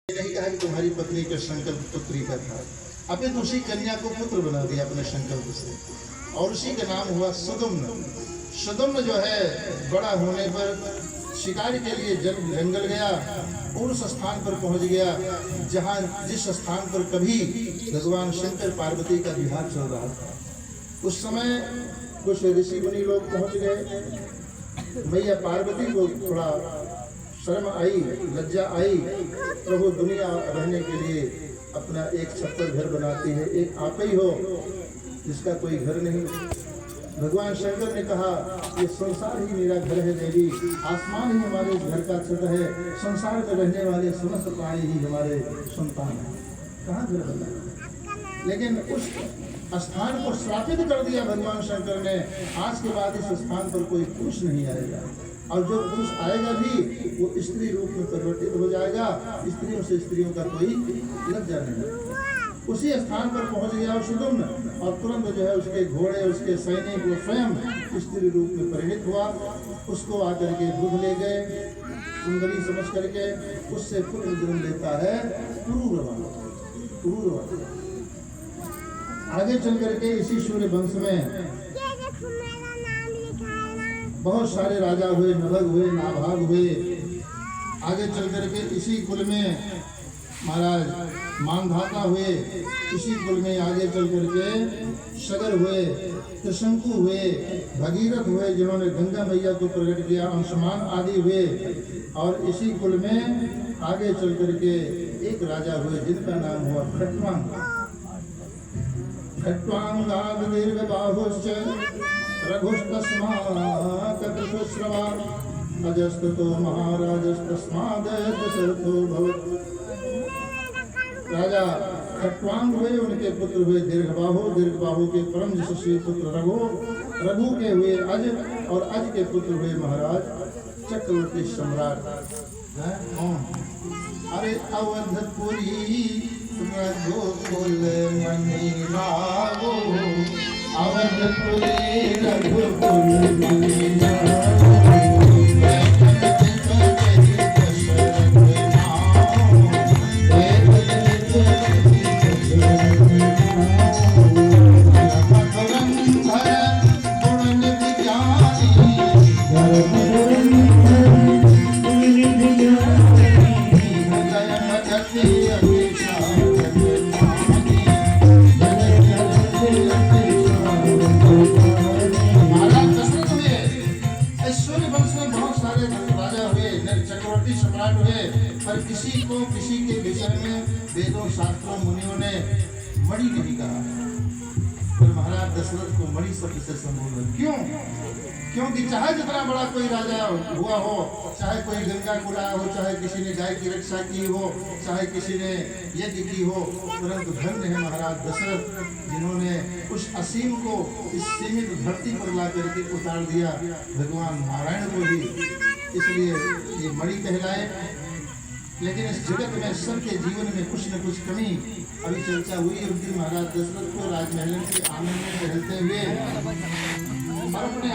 नहीं कहा कि तुम्हारी पत्नी का संकल्प पुत्री का था, अपितु उसी कन्या को पुत्र बना दिया अपने संकल्प से, और उसी का नाम हुआ सुदुम्न। सुदुम्न जो है बड़ा होने पर शिकार के लिए जंगल गया और उस स्थान पर पहुंच गया जहां जिस स्थान पर कभी भगवान शंकर पार्वती का विवाह चल रहा था। उस समय कुछ ऋषि मुनि लोग पहुंच गए। मैया पार्वती को थोड़ा शर्म आई, लज्जा आई, प्रभु दुनिया रहने के लिए अपना एक छप्पर घर बनाती है, एक आप ही हो जिसका कोई घर नहीं। भगवान शंकर ने कहा ये संसार ही मेरा घर है देवी, आसमान ही हमारे घर का छत है, संसार में रहने वाले समस्त प्राणी ही हमारे संतान हैं, कहाँ घर बना। लेकिन उस स्थान को श्रापित कर दिया भगवान शंकर ने, आज के बाद इस स्थान पर कोई पुरुष नहीं आएगा, और जो पुरुष आएगा भी वो स्त्री रूप में परिवर्तित हो जाएगा, स्त्रियों से स्त्रियों का कोई लज्जा नहीं। उसी स्थान पर पहुंच गया सुदुम्न, और तुरंत जो है उसके घोड़े उसके सैनिक वो स्वयं स्त्री रूप में परिणित हुआ। उसको आकर के दूध ले गए, सुंदरी समझ करके उससे पुत्र जन्म लेता है पुरूरवा। आगे चल करके इसी सूर्य वंश में बहुत सारे राजा हुए, नभग हुए, नाभाग हुए। आगे चल करके इसी कुल में महाराज मानधाता हुए, इसी कुल में आगे चल करके सगर हुए, त्रिशंकु हुए, भगीरथ हुए जिन्होंने गंगा मैया को प्रकट किया, अंशुमान आदि हुए। और इसी कुल में आगे चल करके एक राजा हुए जिनका नाम हुआ खट्वांग। खट्वांगाद दीर्घ बाहुश्च रघुस्तस्मात् कृतश्रवा अजस्ततो महाराजस्तस्माद् दशरथो भवत्। राजा खट्वांग हुए, उनके पुत्र हुए दीर्घबाहु के परम यशस्वी पुत्र रघु के हुए अज, और अज के पुत्र हुए महाराज चक्रवर्ती सम्राट। अरे अवधपुरी रघुकुल मणि राघो, अवधपुरी रघुकुल मणि राघो। पर किसी के विषय में वेदों शास्त्रों मुनियों ने मणि नहीं कहा। पर महाराज दशरथ को मणि शब्द से संबोधन क्यों? क्योंकि चाहे जितना बड़ा कोई राजा हुआ हो, चाहे कोई गंगा को लाया हो, चाहे किसी ने गाय की रक्षा की हो, चाहे किसी ने यज्ञ की हो, परंतु धन्य है महाराज दशरथ जिन्होंने उस असीम को इस सीमित धरती पर ला करके उतार दिया भगवान नारायण को भी, इसलिए ये मणि कहलाए। लेकिन इस जगत में सबके जीवन में कुछ न कुछ कमी अभी चर्चा हुई है। महाराज दशरथ को राजमहल के आंगन में टहलते हुए और अपने